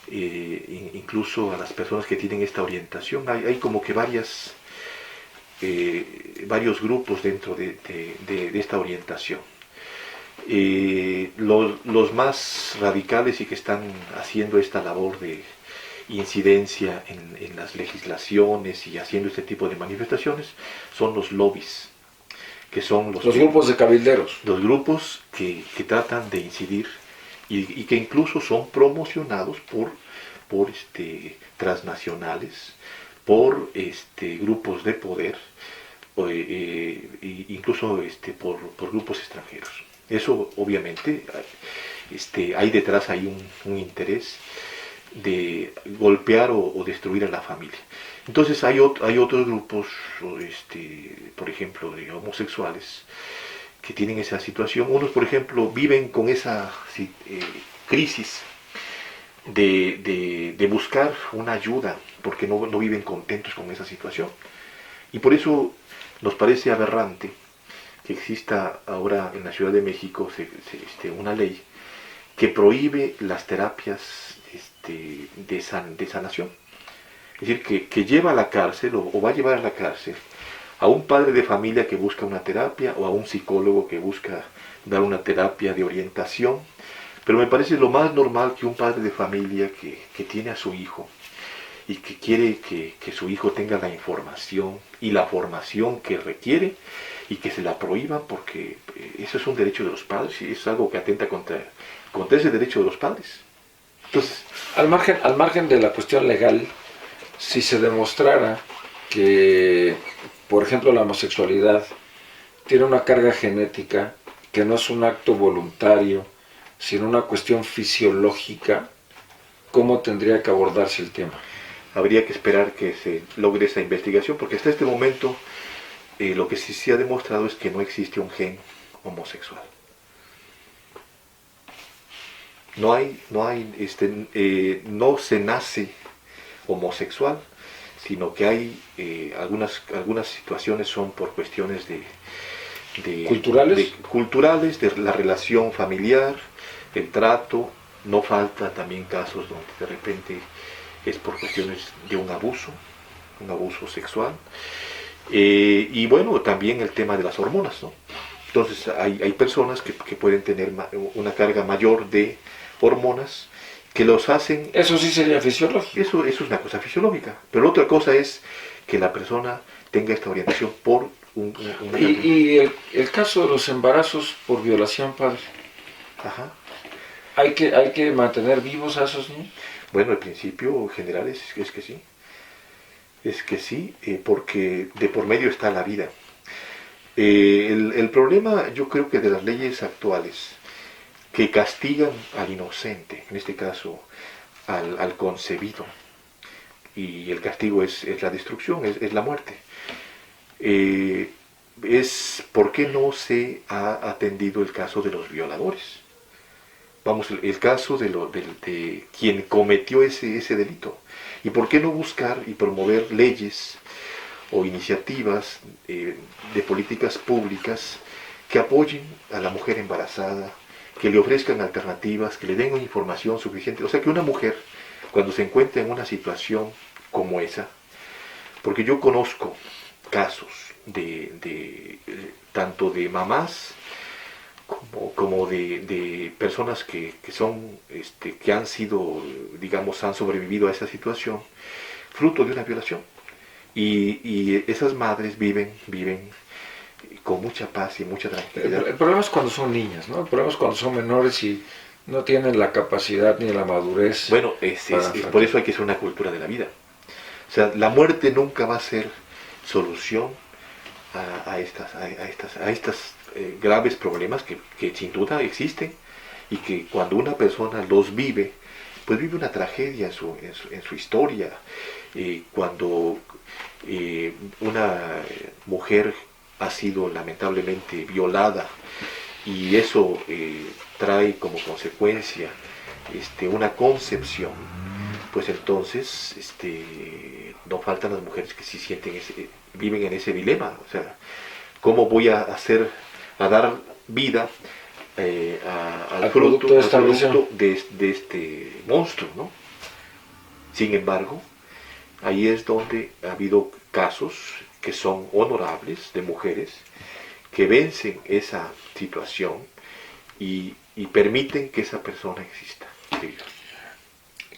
Speaker 3: incluso a las personas que tienen esta orientación. Hay como que varios grupos dentro de esta orientación. Los más radicales y que están haciendo esta labor de incidencia en las legislaciones y haciendo este tipo de manifestaciones son los lobbies, que son los
Speaker 2: grupos de cabilderos.
Speaker 3: Los grupos que tratan de incidir y que incluso son promocionados por transnacionales, por grupos de poder, incluso por grupos extranjeros. Eso obviamente hay detrás un interés de golpear o destruir a la familia. Entonces hay otros grupos, por ejemplo, de homosexuales que tienen esa situación. Unos, por ejemplo, viven con esa crisis de buscar una ayuda porque no viven contentos con esa situación. Y por eso nos parece aberrante que exista ahora en la Ciudad de México una ley que prohíbe las terapias de sanación. Es decir, que lleva a la cárcel o va a llevar a la cárcel a un padre de familia que busca una terapia o a un psicólogo que busca dar una terapia de orientación. Pero me parece lo más normal que un padre de familia que tiene a su hijo y que quiere que su hijo tenga la información y la formación que requiere y que se la prohíban porque eso es un derecho de los padres y es algo que atenta contra ese derecho de los padres. Entonces,
Speaker 2: al margen de la cuestión legal, si se demostrara que, por ejemplo, la homosexualidad tiene una carga genética que no es un acto voluntario, sino una cuestión fisiológica, ¿cómo tendría que abordarse el tema?
Speaker 3: Habría que esperar que se logre esa investigación, porque hasta este momento lo que sí se ha demostrado es que no existe un gen homosexual. No se nace homosexual, sino que hay algunas situaciones son por cuestiones culturales, de la relación familiar, el trato. No falta también casos donde de repente es por cuestiones de un abuso sexual. Y bueno, también el tema de las hormonas, ¿no? Entonces hay personas que pueden tener una carga mayor de hormonas que los hacen...
Speaker 2: Eso sí sería fisiológico.
Speaker 3: Eso es una cosa fisiológica. Pero la otra cosa es que la persona tenga esta orientación por
Speaker 2: Y el caso de los embarazos por violación, padre.
Speaker 3: Ajá.
Speaker 2: ¿Hay que mantener vivos a esos niños?
Speaker 3: Bueno, el principio general es que sí. Es que sí, porque de por medio está la vida. El problema, yo creo que de las leyes actuales, que castigan al inocente, en este caso al concebido, y el castigo es la destrucción, es la muerte, es por qué no se ha atendido el caso de los violadores. Vamos, el caso de quien cometió ese delito. ¿Y por qué no buscar y promover leyes o iniciativas de políticas públicas que apoyen a la mujer embarazada, que le ofrezcan alternativas, que le den información suficiente? O sea, que una mujer, cuando se encuentra en una situación como esa, porque yo conozco casos tanto de mamás como de personas que han sido, digamos, han sobrevivido a esa situación, fruto de una violación. Y esas madres viven con mucha paz y mucha tranquilidad.
Speaker 2: El problema es cuando son niñas, ¿no? El problema es cuando son menores y no tienen la capacidad ni la madurez.
Speaker 3: Bueno, por eso hay que hacer una cultura de la vida. O sea, la muerte nunca va a ser solución a estas graves problemas que sin duda existen y que cuando una persona los vive, pues vive una tragedia en su historia. Cuando una mujer ha sido lamentablemente violada y eso trae como consecuencia una concepción, pues entonces no faltan las mujeres que sí viven en ese dilema. O sea, ¿cómo voy a dar vida al producto de este monstruo, ¿no? Sin embargo, ahí es donde ha habido casos que son honorables de mujeres que vencen esa situación y permiten que esa persona exista.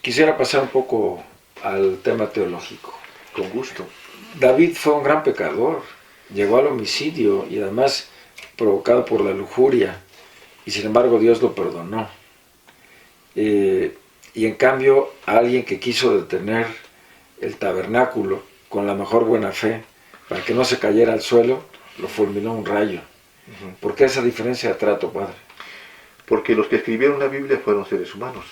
Speaker 2: Quisiera pasar un poco al tema teológico.
Speaker 3: Con gusto.
Speaker 2: David fue un gran pecador, llegó al homicidio y además provocado por la lujuria, y sin embargo Dios lo perdonó. Y en cambio, alguien que quiso detener el tabernáculo con la mejor buena fe para que no se cayera al suelo, lo fulminó un rayo. ¿Por qué esa diferencia de trato, padre?
Speaker 3: Porque los que escribieron la Biblia fueron seres humanos.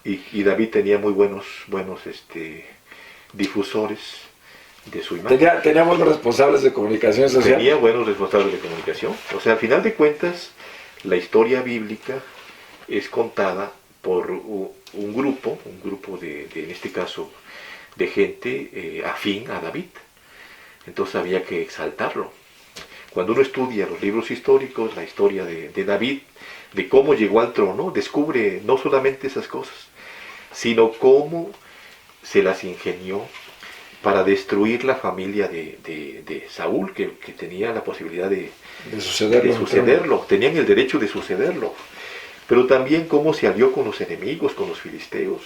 Speaker 3: Y David tenía muy buenos difusores de su imagen.
Speaker 2: Tenía buenos responsables de comunicación social.
Speaker 3: Tenía buenos responsables de comunicación. O sea, al final de cuentas, la historia bíblica es contada por un grupo de en este caso, de gente afín a David. Entonces había que exaltarlo. Cuando uno estudia los libros históricos, la historia de David, de cómo llegó al trono, descubre no solamente esas cosas, sino cómo se las ingenió para destruir la familia de Saúl, que tenía la posibilidad de sucederlo, tenían el derecho de sucederlo, pero también cómo se alió con los enemigos, con los filisteos,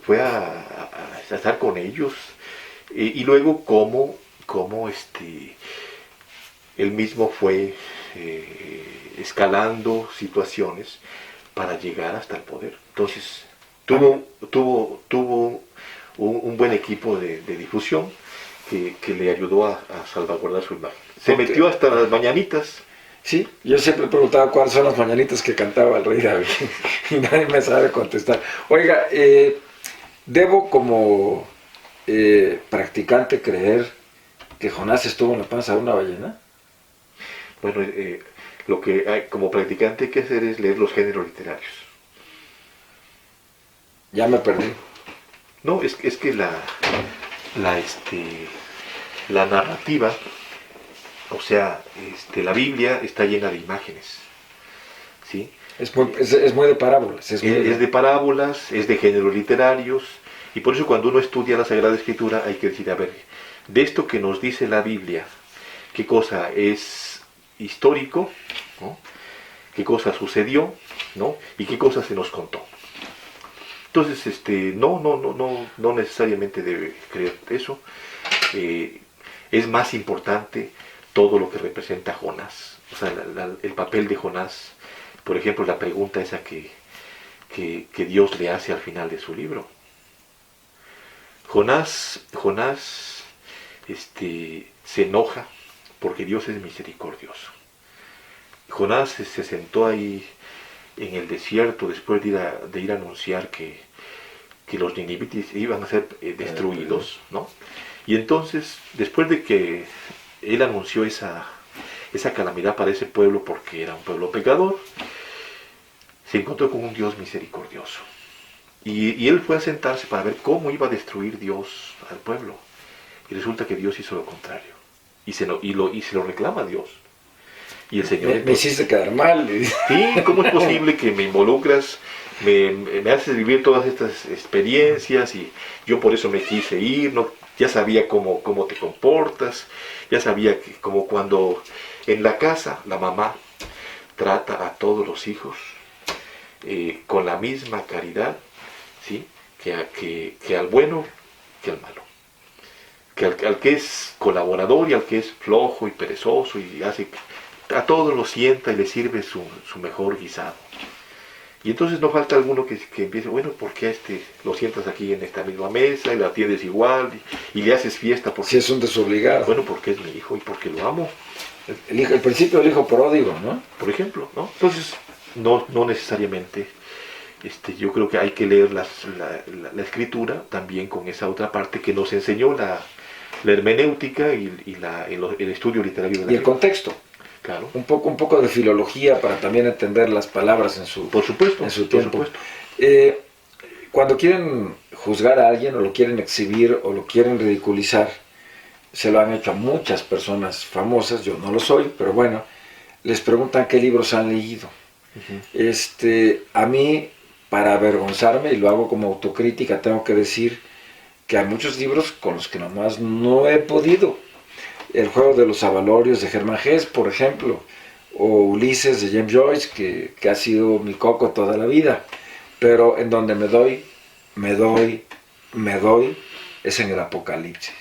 Speaker 3: fue a estar con ellos, y luego cómo él mismo fue escalando situaciones para llegar hasta el poder. Entonces tuvo un buen equipo de difusión que le ayudó a salvaguardar su imagen. Se metió hasta las mañanitas.
Speaker 2: Sí, yo siempre he preguntado cuáles son las mañanitas que cantaba el rey David y nadie me sabe contestar. Oiga, ¿debo como practicante creer que Jonás estuvo en la panza de una ballena?
Speaker 3: Bueno, lo que hay como practicante hay que hacer es leer los géneros literarios.
Speaker 2: Ya me perdí.
Speaker 3: No, es que la narrativa, o sea, la Biblia está llena de imágenes, ¿sí?
Speaker 2: Es muy de parábolas. Es
Speaker 3: de parábolas, es de géneros literarios, y por eso cuando uno estudia la Sagrada Escritura hay que decir, a ver, de esto que nos dice la Biblia, ¿qué cosa es histórico? ¿No? ¿Qué cosa sucedió? ¿No? ¿Y qué cosa se nos contó? Entonces, no necesariamente debe creer eso. Es más importante todo lo que representa Jonás. O sea, el papel de Jonás, por ejemplo, la pregunta esa que Dios le hace al final de su libro. Jonás se enoja porque Dios es misericordioso. Jonás se sentó ahí en el desierto después de ir a anunciar que los ninivitas iban a ser destruidos, ¿no? Y entonces, después de que él anunció esa calamidad para ese pueblo porque era un pueblo pecador, se encontró con un Dios misericordioso. Y él fue a sentarse para ver cómo iba a destruir Dios al pueblo. Y resulta que Dios hizo lo contrario. Y se lo reclama a Dios. Y el Señor...
Speaker 2: Me hiciste quedar mal.
Speaker 3: Sí, ¿cómo es posible que me involucras, me haces vivir todas estas experiencias y yo por eso me quise ir, ¿no? Ya sabía cómo te comportas, ya sabía que como cuando en la casa la mamá trata a todos los hijos con la misma caridad, ¿sí? que al bueno, que al malo. Que al que es colaborador y al que es flojo y perezoso y hace a todos lo sienta y le sirve su mejor guisado. Y entonces no falta alguno que empiece, bueno, ¿por qué lo sientas aquí en esta misma mesa y la atiendes igual y le haces fiesta? Porque,
Speaker 2: si es un desobligado.
Speaker 3: Bueno, porque es mi hijo y porque lo amo.
Speaker 2: El principio del hijo pródigo, ¿no?
Speaker 3: Por ejemplo, ¿no? Entonces, no necesariamente, yo creo que hay que leer la escritura también con esa otra parte que nos enseñó la hermenéutica y el estudio literario de la
Speaker 2: y el contexto.
Speaker 3: Claro.
Speaker 2: Un poco de filología para también entender las palabras en su tiempo.
Speaker 3: Por supuesto.
Speaker 2: Cuando quieren juzgar a alguien o lo quieren exhibir o lo quieren ridiculizar, se lo han hecho a muchas personas famosas, yo no lo soy, pero bueno, les preguntan qué libros han leído. Uh-huh. A mí, para avergonzarme, y lo hago como autocrítica, tengo que decir que hay muchos libros con los que nomás no he podido. El juego de los avalorios de Germán Gess, por ejemplo, Ulises de James Joyce, que ha sido mi coco toda la vida, pero en donde me doy, es en el Apocalipsis.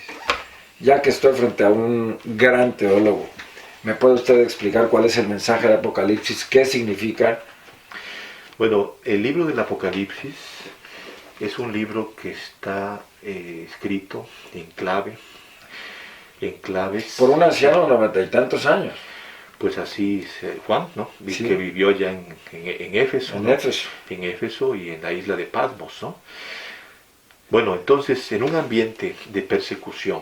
Speaker 2: Ya que estoy frente a un gran teólogo, ¿me puede usted explicar cuál es el mensaje del Apocalipsis? ¿Qué significa?
Speaker 3: Bueno, el libro del Apocalipsis es un libro que está escrito en claves.
Speaker 2: Por un anciano de 90 y tantos años.
Speaker 3: Pues así Juan, ¿no?
Speaker 2: Sí.
Speaker 3: Que vivió ya en Éfeso.
Speaker 2: En
Speaker 3: ¿no?
Speaker 2: Éfeso.
Speaker 3: En Éfeso y en la isla de Patmos, ¿no? Bueno, entonces, en un ambiente de persecución,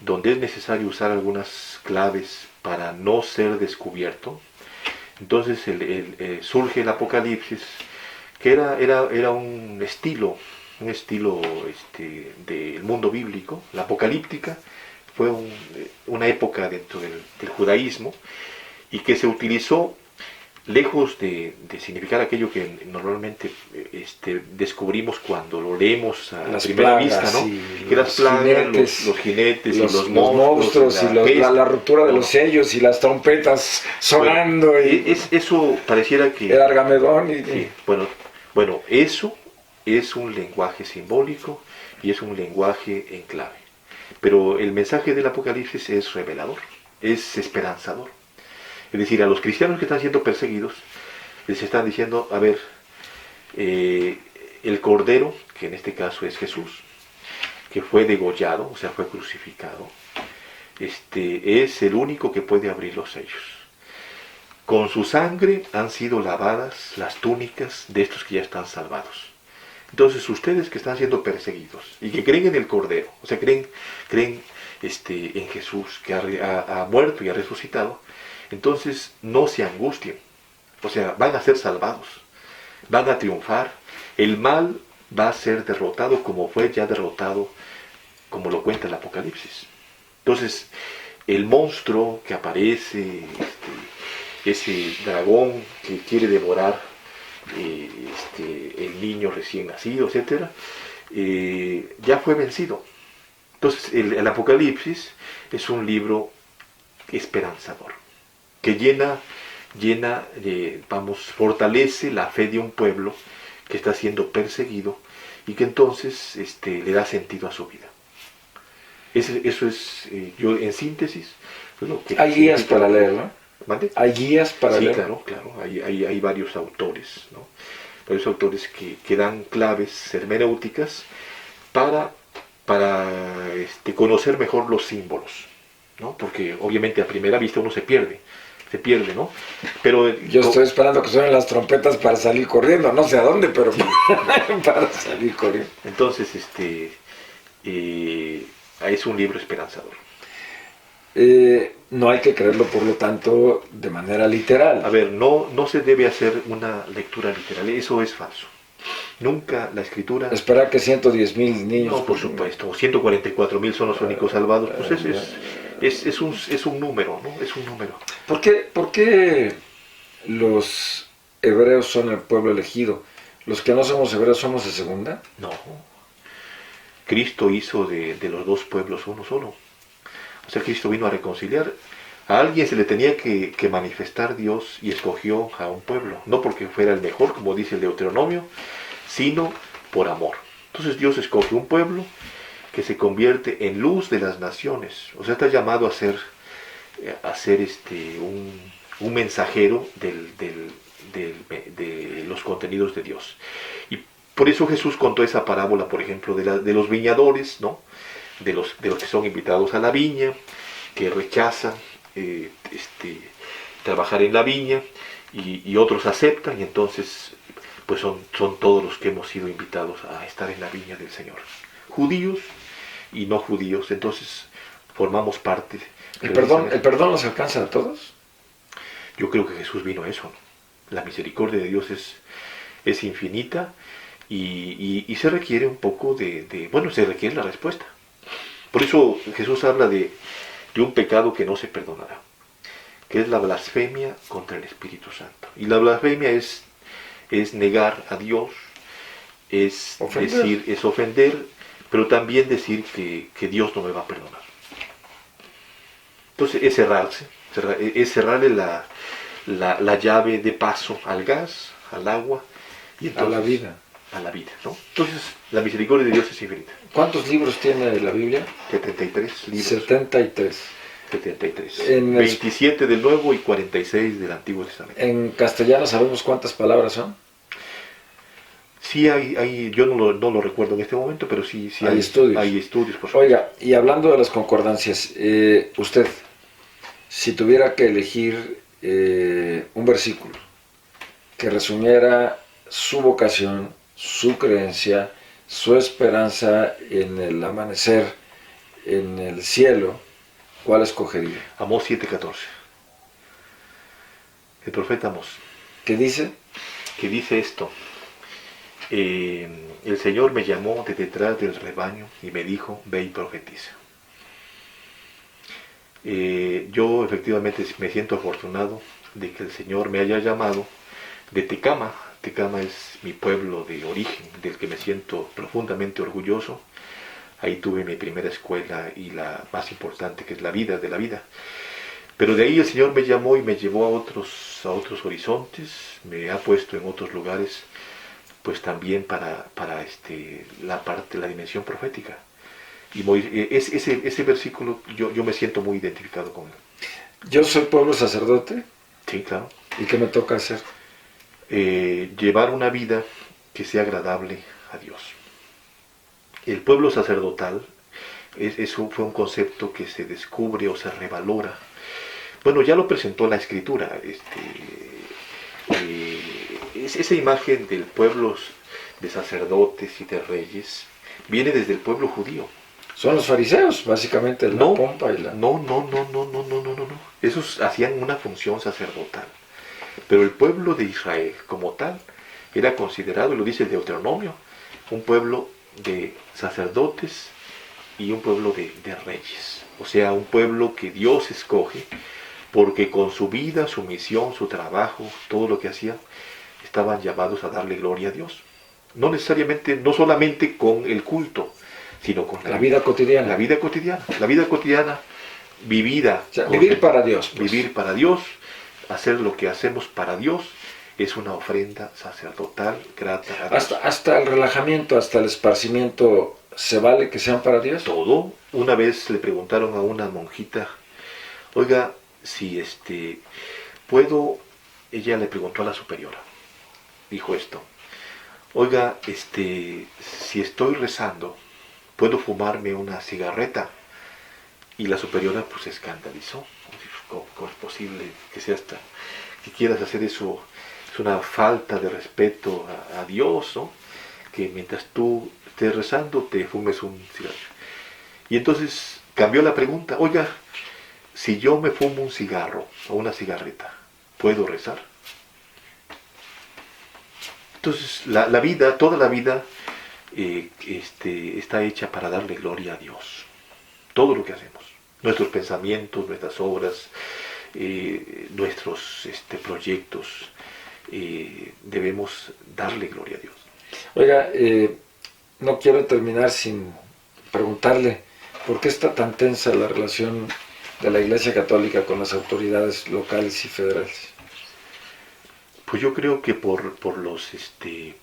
Speaker 3: donde es necesario usar algunas claves para no ser descubierto, entonces surge el Apocalipsis, que era un estilo del mundo bíblico. La apocalíptica fue una época dentro del judaísmo y que se utilizó lejos de significar aquello que normalmente descubrimos cuando lo leemos a
Speaker 2: Las
Speaker 3: primera
Speaker 2: plagas,
Speaker 3: vista, ¿no?
Speaker 2: sí,
Speaker 3: Que las plagas, los jinetes y los monstruos,
Speaker 2: la ruptura de los sellos y las trompetas sonando.
Speaker 3: Bueno,
Speaker 2: y
Speaker 3: eso pareciera que...
Speaker 2: el Argamedón.
Speaker 3: Sí, bueno, eso es un lenguaje simbólico y es un lenguaje en clave. Pero el mensaje del Apocalipsis es revelador, es esperanzador. Es decir, a los cristianos que están siendo perseguidos, les están diciendo, a ver, el Cordero, que en este caso es Jesús, que fue degollado, o sea, fue crucificado, es el único que puede abrir los sellos. Con su sangre han sido lavadas las túnicas de estos que ya están salvados. Entonces, ustedes que están siendo perseguidos y que creen en el Cordero, o sea, creen en Jesús, que ha muerto y ha resucitado, entonces no se angustien, o sea, van a ser salvados, van a triunfar, el mal va a ser derrotado como fue ya derrotado, como lo cuenta el Apocalipsis. Entonces, el monstruo que aparece, ese dragón que quiere devorar el niño recién nacido, etc., ya fue vencido. Entonces, el Apocalipsis es un libro esperanzador, que fortalece la fe de un pueblo que está siendo perseguido y que entonces le da sentido a su vida. Eso es, yo en síntesis, lo que...
Speaker 2: Hay guías para leer, ¿no?
Speaker 3: ¿Mande?
Speaker 2: Hay guías para leer.
Speaker 3: Sí, claro. Hay varios autores, ¿no? Varios autores que dan claves hermenéuticas para conocer mejor los símbolos, ¿no? Porque obviamente a primera vista uno se pierde, ¿no? Pero
Speaker 2: yo estoy esperando que suenen las trompetas para salir corriendo, no sé a dónde, pero para salir corriendo.
Speaker 3: Entonces, es un libro esperanzador.
Speaker 2: No hay que creerlo, por lo tanto, de manera literal.
Speaker 3: A ver, no se debe hacer una lectura literal, eso es falso. Nunca la escritura...
Speaker 2: Esperar que 110,000 niños...
Speaker 3: No, por supuesto, 144,000 son los únicos salvados, pues es un número, ¿no? Es un número.
Speaker 2: ¿Por qué los hebreos son el pueblo elegido? ¿Los que no somos hebreos somos de segunda?
Speaker 3: No. Cristo hizo de los dos pueblos uno solo. O sea, Cristo vino a reconciliar. A alguien se le tenía que manifestar Dios y escogió a un pueblo. No porque fuera el mejor, como dice el Deuteronomio, sino por amor. Entonces Dios escoge un pueblo que se convierte en luz de las naciones. O sea, está llamado a ser un mensajero de los contenidos de Dios. Y por eso Jesús contó esa parábola, por ejemplo, de los viñadores, ¿no? De los que son invitados a la viña, que rechazan trabajar en la viña, y otros aceptan, y entonces pues son todos los que hemos sido invitados a estar en la viña del Señor, judíos y no judíos. Entonces formamos parte.
Speaker 2: ¿El perdón nos alcanza a todos?
Speaker 3: Yo creo que Jesús vino a eso, ¿no? La misericordia de Dios es infinita, y se requiere un poco se requiere la respuesta. Por eso Jesús habla de un pecado que no se perdonará, que es la blasfemia contra el Espíritu Santo. Y la blasfemia es negar a Dios, es ofender, pero también decir que Dios no me va a perdonar. Entonces es cerrarle la llave de paso al gas, al agua y entonces,
Speaker 2: a la vida.
Speaker 3: A la vida, ¿no? Entonces la misericordia de Dios es infinita.
Speaker 2: ¿Cuántos libros tiene la Biblia?
Speaker 3: 73 libros.
Speaker 2: 73.
Speaker 3: 73.
Speaker 2: En
Speaker 3: 27 del Nuevo y 46 del Antiguo Testamento.
Speaker 2: En castellano sabemos cuántas palabras son.
Speaker 3: Sí hay yo no lo recuerdo en este momento, pero sí
Speaker 2: hay estudios.
Speaker 3: Hay estudios, por supuesto.
Speaker 2: Oiga, y hablando de las concordancias, usted, si tuviera que elegir un versículo que resumiera su vocación, su creencia, su esperanza en el amanecer, en el cielo, ¿cuál escogería?
Speaker 3: Amós 7:14. El profeta Amós.
Speaker 2: ¿Qué dice?
Speaker 3: Que dice esto. El Señor me llamó de detrás del rebaño y me dijo, ve y profetiza. Yo efectivamente me siento afortunado de que el Señor me haya llamado de Tecama. Tecama es mi pueblo de origen, del que me siento profundamente orgulloso. Ahí tuve mi primera escuela y la más importante, que es la vida de la vida. Pero de ahí el Señor me llamó y me llevó a otros horizontes, me ha puesto en otros lugares, pues también para la dimensión profética. Y ese versículo yo me siento muy identificado con él.
Speaker 2: Yo soy pueblo sacerdote.
Speaker 3: Sí, claro.
Speaker 2: ¿Y qué me toca hacer?
Speaker 3: Llevar una vida que sea agradable a Dios. El pueblo sacerdotal, eso fue un concepto que se descubre o se revalora. Bueno, ya lo presentó la Escritura. Esa imagen del pueblo de sacerdotes y de reyes viene desde el pueblo judío.
Speaker 2: Son los fariseos, básicamente, la pompa y la...
Speaker 3: No. Esos hacían una función sacerdotal. Pero el pueblo de Israel, como tal, era considerado, y lo dice el Deuteronomio, un pueblo de sacerdotes y un pueblo de reyes. O sea, un pueblo que Dios escoge, porque con su vida, su misión, su trabajo, todo lo que hacían, estaban llamados a darle gloria a Dios. No necesariamente, no solamente con el culto, sino con
Speaker 2: la vida cotidiana.
Speaker 3: La vida cotidiana vivida.
Speaker 2: O sea, vivir para Dios.
Speaker 3: Pues. Vivir para Dios, hacer lo que hacemos para Dios, es una ofrenda sacerdotal grata a Dios.
Speaker 2: Hasta el relajamiento, hasta el esparcimiento, ¿se vale que sean para Dios?
Speaker 3: Todo. Una vez le preguntaron a una monjita, oiga, si puedo, ella le preguntó a la superiora, dijo esto, oiga, si estoy rezando, ¿puedo fumarme una cigarreta? Y la superiora pues se escandalizó. ¿Cómo es posible que que quieras hacer eso? Es una falta de respeto a Dios, ¿no? Que mientras tú estés rezando te fumes un cigarro. Y entonces cambió la pregunta, oiga, si yo me fumo un cigarro o una cigarreta, ¿puedo rezar? Entonces la vida, toda la vida está hecha para darle gloria a Dios. Todo lo que hacemos, nuestros pensamientos, nuestras obras, nuestros proyectos, debemos darle gloria a Dios.
Speaker 2: Oiga, no quiero terminar sin preguntarle por qué está tan tensa la relación de la Iglesia Católica con las autoridades locales y federales.
Speaker 3: Pues yo creo que por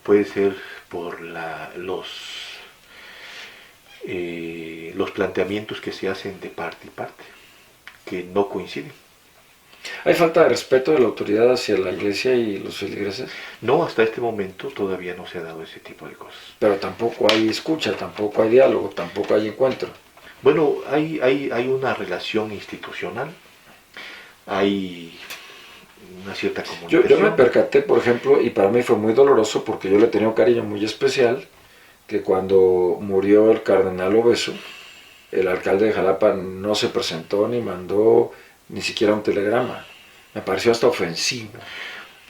Speaker 3: puede ser por los planteamientos que se hacen de parte y parte, que no coinciden.
Speaker 2: ¿Hay falta de respeto de la autoridad hacia la Iglesia y los feligreses?
Speaker 3: No, hasta este momento todavía no se ha dado ese tipo de cosas.
Speaker 2: Pero tampoco hay escucha, tampoco hay diálogo, tampoco hay encuentro.
Speaker 3: Bueno, hay una relación institucional, hay una cierta comunicación.
Speaker 2: Yo me percaté, por ejemplo, y para mí fue muy doloroso porque yo le tenía un cariño muy especial, que cuando murió el cardenal Obeso, el alcalde de Jalapa no se presentó ni mandó ni siquiera un telegrama. Me pareció hasta ofensivo,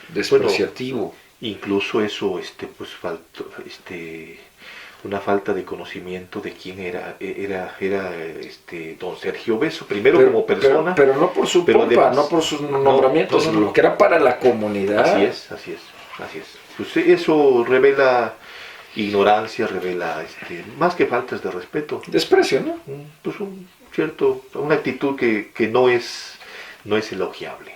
Speaker 2: despreciativo.
Speaker 3: Bueno, incluso eso, pues faltó, una falta de conocimiento de quién era don Sergio Obeso, primero como persona.
Speaker 2: Pero no por su pompa, además, no por sus nombramientos, sino lo que era para la comunidad.
Speaker 3: Así es. Pues eso revela ignorancia, revela más que faltas de respeto.
Speaker 2: Desprecio, ¿no?
Speaker 3: Pues una actitud que no es elogiable.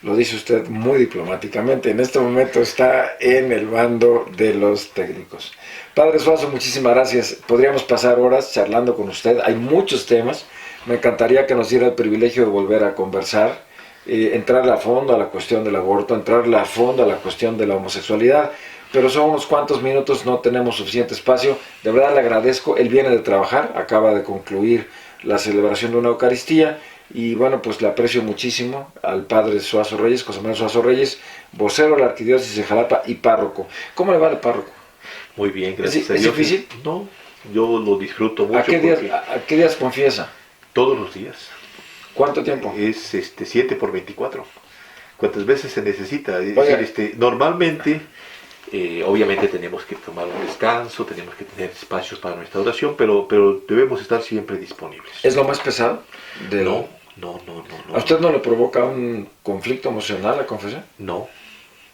Speaker 2: Lo dice usted muy diplomáticamente. En este momento está en el bando de los técnicos. Padre Suazo, muchísimas gracias. Podríamos pasar horas charlando con usted. Hay muchos temas. Me encantaría que nos diera el privilegio de volver a conversar, entrarle a fondo a la cuestión del aborto, entrarle a fondo a la cuestión de la homosexualidad. Pero son unos cuantos minutos, no tenemos suficiente espacio. De verdad le agradezco. Él viene de trabajar, acaba de concluir la celebración de una Eucaristía. Y bueno, pues le aprecio muchísimo al padre Suazo Reyes, José Manuel Suazo Reyes, vocero de la Arquidiócesis de Jalapa y párroco. ¿Cómo le va al párroco?
Speaker 3: Muy bien, gracias a
Speaker 2: Dios. ¿Es difícil?
Speaker 3: No, yo lo disfruto mucho.
Speaker 2: ¿A qué días confiesa?
Speaker 3: Todos los días.
Speaker 2: ¿Cuánto tiempo?
Speaker 3: Es 7 por 24. ¿Cuántas veces se necesita? Es decir, normalmente, obviamente tenemos que tomar un descanso, tenemos que tener espacios para nuestra oración, pero debemos estar siempre disponibles.
Speaker 2: ¿Es lo más pesado?
Speaker 3: No.
Speaker 2: ¿A usted no le provoca un conflicto emocional la confesión?
Speaker 3: No.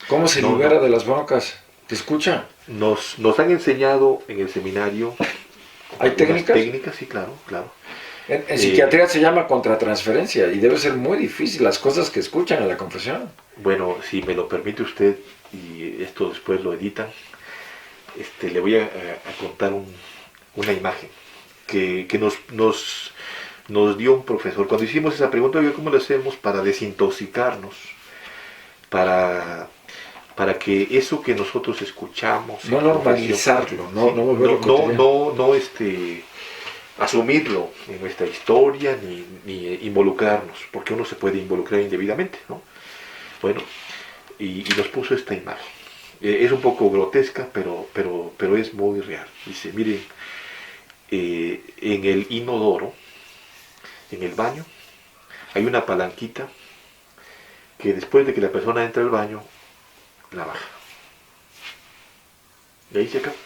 Speaker 2: ¿Cómo se libera de las broncas? ¿Te escucha?
Speaker 3: Nos han enseñado en el seminario.
Speaker 2: ¿Hay técnicas?
Speaker 3: Técnicas, sí, claro.
Speaker 2: En psiquiatría se llama contratransferencia y debe ser muy difícil las cosas que escuchan en la confesión.
Speaker 3: Bueno, si me lo permite usted, y esto después lo editan, le voy a contar una imagen que nos dio un profesor. Cuando hicimos esa pregunta, ¿cómo lo hacemos para desintoxicarnos? Para que eso que nosotros escuchamos...
Speaker 2: No normalizarlo, no volverlo cotidiano.
Speaker 3: Asumirlo en nuestra historia, ni involucrarnos, porque uno se puede involucrar indebidamente, ¿no? Bueno, y nos puso esta imagen. Es un poco grotesca, pero es muy real. Dice, miren, en el inodoro, en el baño, hay una palanquita que después de que la persona entra al baño, la baja. Y ahí se acaba.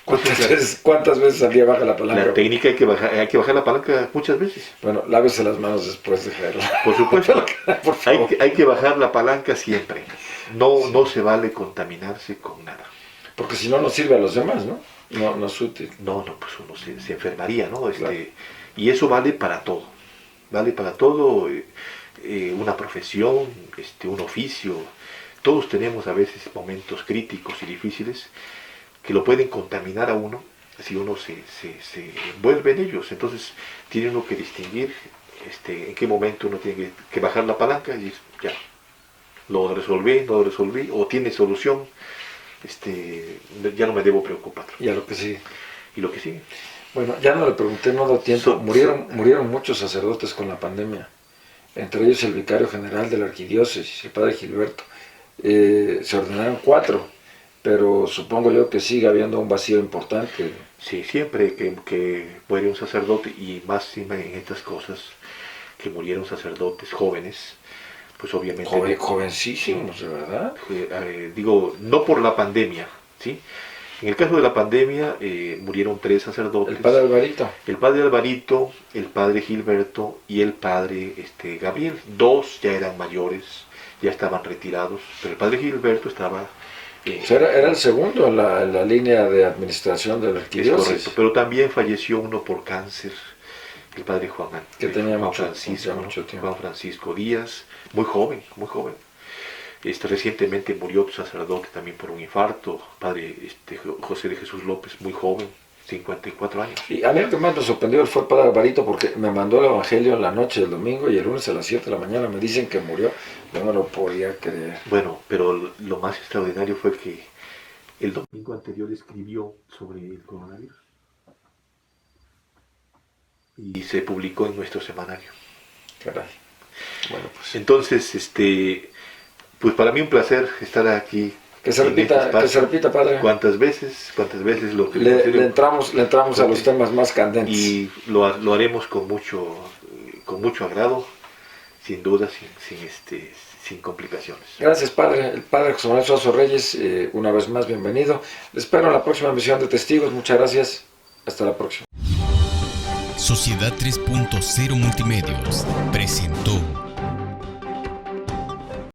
Speaker 2: ¿Cuántas veces al día baja la palanca?
Speaker 3: La técnica hay que bajar la palanca muchas veces.
Speaker 2: Bueno, lávese las manos después de dejarla.
Speaker 3: Por supuesto.
Speaker 2: Por favor.
Speaker 3: Hay que bajar la palanca siempre. No se vale contaminarse con nada.
Speaker 2: Porque si no, no sirve a los demás, ¿no? No es útil.
Speaker 3: No, pues uno se enfermaría, ¿no?
Speaker 2: Claro.
Speaker 3: Y eso vale para todo. Vale para todo, una profesión, un oficio. Todos tenemos a veces momentos críticos y difíciles que lo pueden contaminar a uno si uno se envuelve en ellos. Entonces tiene uno que distinguir en qué momento uno tiene que bajar la palanca y ya, lo resolví, o tiene solución, ya no me debo preocupar.
Speaker 2: Y a lo que sigue.
Speaker 3: Y lo que sigue.
Speaker 2: Bueno, ya no le pregunté, no da tiempo. Murieron muchos sacerdotes con la pandemia, entre ellos el vicario general de la arquidiócesis, el padre Gilberto. Se ordenaron 4, pero supongo yo que sigue habiendo un vacío importante.
Speaker 3: Sí, siempre que muere un sacerdote, y más en estas cosas, que murieron sacerdotes jóvenes, pues obviamente...
Speaker 2: Jovencísimos, de verdad.
Speaker 3: Digo, no por la pandemia, ¿sí? En el caso de la pandemia murieron 3 sacerdotes.
Speaker 2: El padre Alvarito.
Speaker 3: El padre Alvarito, el padre Gilberto y el padre Gabriel. 2 ya eran mayores, ya estaban retirados, pero el padre Gilberto estaba...
Speaker 2: era el segundo en la línea de administración de la arquidiócesis.
Speaker 3: Es correcto, pero también falleció uno por cáncer, el padre Juan Francisco Díaz, muy joven. Recientemente murió otro sacerdote también por un infarto, padre José de Jesús López, muy joven, 54 años.
Speaker 2: Y a mí lo que más me sorprendió fue el padre Alvarito, porque me mandó el evangelio en la noche del domingo y el lunes a las 7 de la mañana me dicen que murió. Yo no lo podía creer.
Speaker 3: Bueno, pero lo más extraordinario fue que el domingo anterior escribió sobre el coronavirus y se publicó en nuestro semanario.
Speaker 2: Caray. Bueno, pues
Speaker 3: entonces, pues para mí un placer estar aquí.
Speaker 2: Que se repita, padre.
Speaker 3: ¿Cuántas veces lo que
Speaker 2: le entramos a los temas más candentes?
Speaker 3: Y lo haremos con mucho agrado, sin duda, sin complicaciones.
Speaker 2: Gracias, padre. El padre José Manuel Suazo Reyes, una vez más, bienvenido. Le espero en la próxima emisión de Testigos. Muchas gracias. Hasta la próxima.
Speaker 1: Sociedad 3.0 Multimedios presentó